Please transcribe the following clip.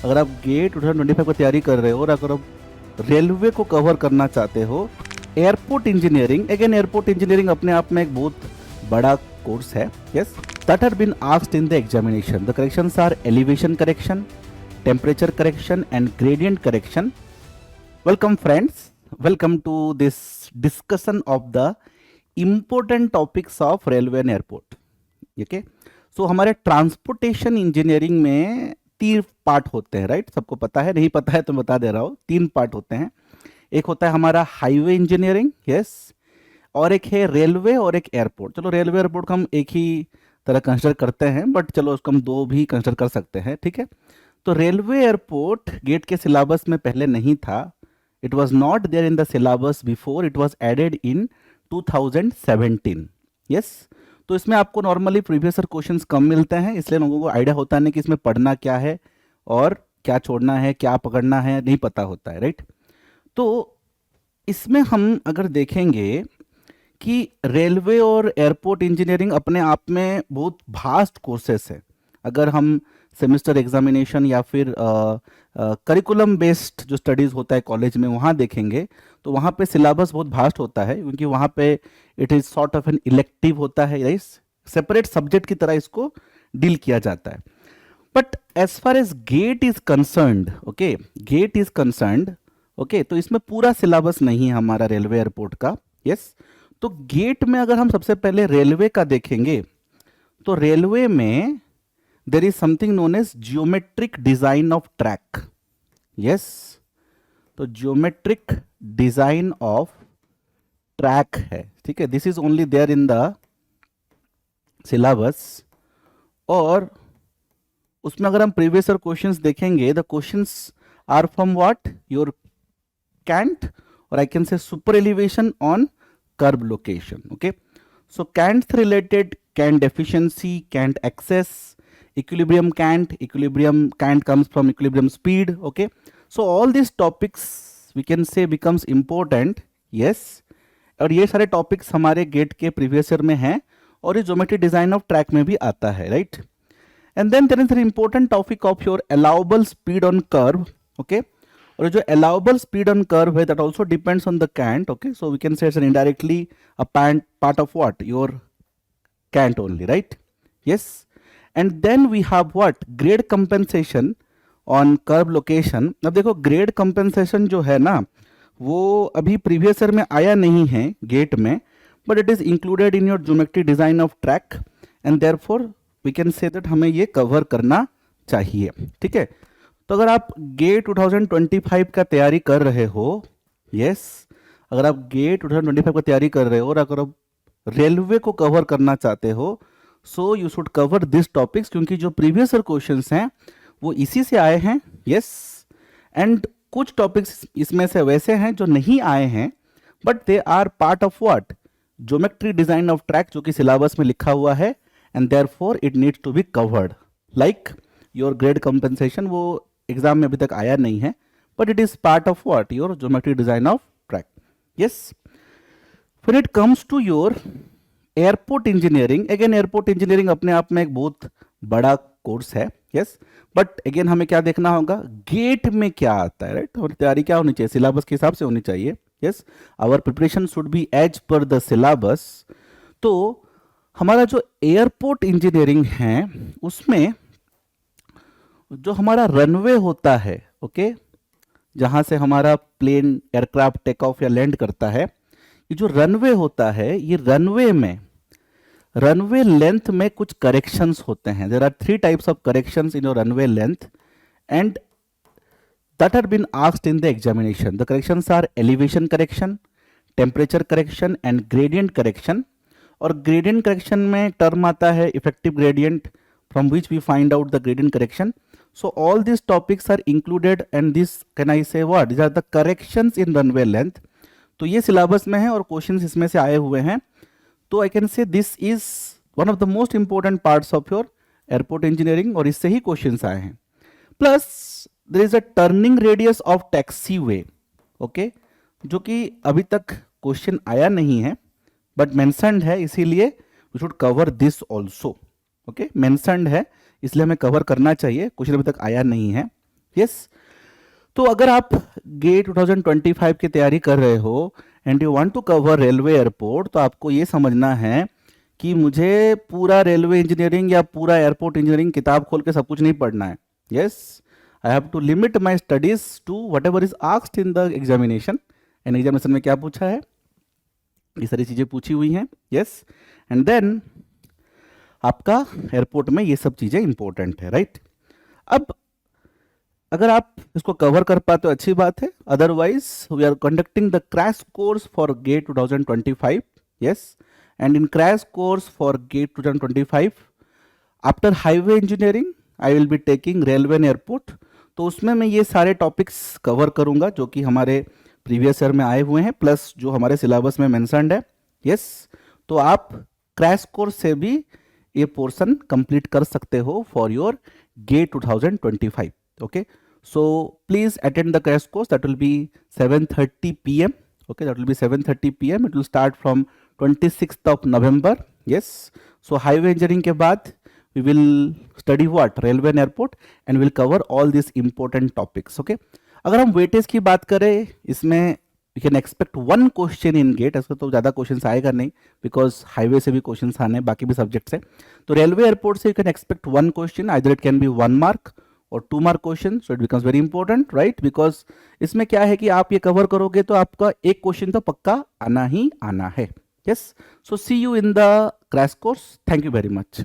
अगर आप गेट 2025 की तैयारी कर रहे हो और अगर आप रेलवे को कवर करना चाहते हो, airport engineering, again airport engineering अपने आप में एक बहुत बड़ा कोर्स है. Yes, that had been asked in the examination. The corrections are elevation correction, temperature correction and gradient correction. Welcome friends, welcome to this discussion of the important topics of railway and airport. Okay, so हमारे transportation engineering में 3 part होते हैं, right? सबको पता है, नहीं पता है तो बता दे रहा हूँ. 3 पार्ट होते हैं. एक होता है हमारा हाईवे इंजीनियरिंग, यस, और एक है रेलवे और एक एयरपोर्ट. चलो रेलवे एयरपोर्ट को हम एक ही तरह कंसिडर करते हैं, बट चलो उसको हम 2 भी कंसिडर कर सकते हैं, ठीक है. तो रेलवे एयरपोर्ट गेट के सिलेबस में पहले नहीं था. It was not there in the syllabus before, it was added in 2017. Yes, तो इसमें आपको नॉर्मली प्रीवियस ईयर क्वेश्चंस कम मिलते हैं, इसलिए लोगों को आइडिया होता नहीं कि इसमें पढ़ना क्या है और क्या छोड़ना है, क्या पकड़ना है, नहीं पता होता है, राइट? तो इसमें हम अगर देखेंगे कि रेलवे और एयरपोर्ट इंजीनियरिंग अपने आप में बहुत भास्ट कोर्सेस है. अगर हम सेमेस्टर एग्जामिनेशन या फिर करिकुलम बेस्ड जो स्टडीज़ होता है कॉलेज में वहाँ देखेंगे तो वहाँ पे सिलेबस बहुत भास्ट होता है, क्योंकि वहाँ पे it is sort of an elective होता है, राइट? सेपरेट सब्जेक्ट की तरह इसको डील किया जाता है. But as far as GATE is concerned, okay, GATE is concerned, okay, तो इसमें पूरा सिलेबस नहीं है हमारा रेलवे एयरपोर्ट का. यस, तो गेट में अगर हम सबसे पहले रेलवे का देखेंगे तो रेलवे में there is something known as geometric design of track. yes, तो geometric design of track है, ठीक है. this is only there in the syllabus. और उसमें अगर हम previous year questions देखेंगे, the questions are from what? your cant, or I can say super elevation on curve location. okay, so cant related, cant efficiency, cant access, equilibrium cant comes from equilibrium speed. okay, so all these topics we can say becomes important. yes, और ये सारे topics हमारे gate के previous year में हैं और ये geometry design of track में भी आता है, right? And then there is an important topic of your allowable speed on curve. Okay, और जो अलाउबल स्पीड ऑन कर्व है that also depends on the cant. Okay, so we can say it's an indirectly a part of what? Your cant only, right? Yes, and then we have what? grade compensation on curve location. अब देखो grade compensation जो है ना वो अभी previous year में आया नहीं है गेट में, but it is included in your geometry design of track and therefore we can say that हमें ये कवर करना चाहिए, ठीक है. तो अगर आप गेट 2025 का तैयारी कर रहे हो, यस, अगर आप गेट 2025 का तैयारी कर रहे हो और अगर आप रेलवे को कवर करना चाहते हो, so you should cover this topics, क्योंकि जो प्रीवियस ईयर क्वेश्चंस हैं वो इसी से आए हैं. यस, एंड कुछ टॉपिक्स इसमें से वैसे हैं जो नहीं आए हैं, but they are part of what? Geometry design of track, जो कि सिलेबस में लिखा हुआ है, and therefore it needs to be covered. Like your grade compensation, वो एग्जाम में अभी तक आया नहीं है, but it is part of what? Your geometry design of track. Yes, फिर it comes to your airport engineering. Again airport engineering अपने आप में एक बहुत बड़ा कोर्स है. यस, बट अगेन हमें क्या देखना होगा? गेट में क्या आता है, राइट? और तैयारी क्या होनी चाहिए? सिलेबस के हिसाब से होनी चाहिए. Yes, our preparation should be as per the syllabus. तो हमारा जो एयरपोर्ट इंजीनियरिंग है उसमें जो हमारा रनवे होता है, ओके, जहां से हमारा प्लेन एयरक्राफ्ट टेक ऑफ या लैंड करता है, ये जो रनवे होता है, ये रनवे में रनवे लेंथ में कुछ करेक्शंस होते हैं. There are 3 types of corrections in your runway length and that are been asked in the examination. The corrections are elevation correction, temperature correction and gradient correction. और gradient correction में term आता है effective gradient, from which we find out the gradient correction. So all these topics are included and this, can I say what? These are the corrections in runway length. तो ये syllabus में है और questions इसमें से आए हुए हैं. तो I can say this is one of the most important parts of your airport engineering और इससे ही क्वेश्चंस आए हैं. Plus there is a turning radius of taxiway, okay, जो कि अभी तक क्वेश्चन आया नहीं है बट मेंशन्ड है, इसीलिए we should cover this also. Okay, mentioned है इसलिए हमें कवर करना चाहिए, क्वेश्चन अभी तक आया नहीं है. यस। तो अगर आप गेट 2025 की तैयारी कर रहे हो and you want to cover railway airport, तो आपको ये समझना है कि मुझे पूरा रेलवे इंजीनियरिंग या पूरा एयरपोर्ट इंजीनियरिंग किताब खोल के सब कुछ नहीं पढ़ना है। Yes, I have to limit my studies to whatever is asked in the examination. And examination में क्या पूछा है, ये सारी चीज़ें पूछी हुई हैं। यस, एंड देन आपका एयरपोर्ट में ये सब चीज़ें इंपॉर्टेंट है, राइट। अब अगर आप इसको कवर कर पाते हो अच्छी बात है, otherwise we are conducting the crash course for GATE 2025। Yes, and in crash course for GATE 2025 after highway engineering I will be taking railway and airport. तो उसमें मैं ये सारे टॉपिक्स कवर करूंगा जो कि हमारे प्रीवियस ईयर में आए हुए हैं, प्लस जो हमारे सिलेबस में मेंशन्ड है। यस, तो आप क्रैश कोर्स से भी ये पोर्शन कंप्लीट कर सकते हो for your GATE 2025। Okay, so please attend the crash course. That will be 7:30 p.m. Okay, that will be 7:30 p.m. It will start from 26th of November. Yes, so highway engineering के बाद we will study what, railway and airport, and we'll cover all these important topics. Okay, अगर हम weightage की बात करें, इसमें we can expect one question in gate। ऐसा तो ज़्यादा क्वेश्चन आएगा नहीं, बिकॉज हाईवे से भी क्वेश्चन आने हैं, बाकी भी सब्जेक्ट से। तो रेलवे एयरपोर्ट से you can expect one question, either it can be 1 mark और 2 mark question. So it becomes very important, right, because इसमें क्या है कि आप ये कवर करोगे तो आपका एक क्वेश्चन तो पक्का आना ही आना है। Yes, so see you in the crash course. Thank you very much.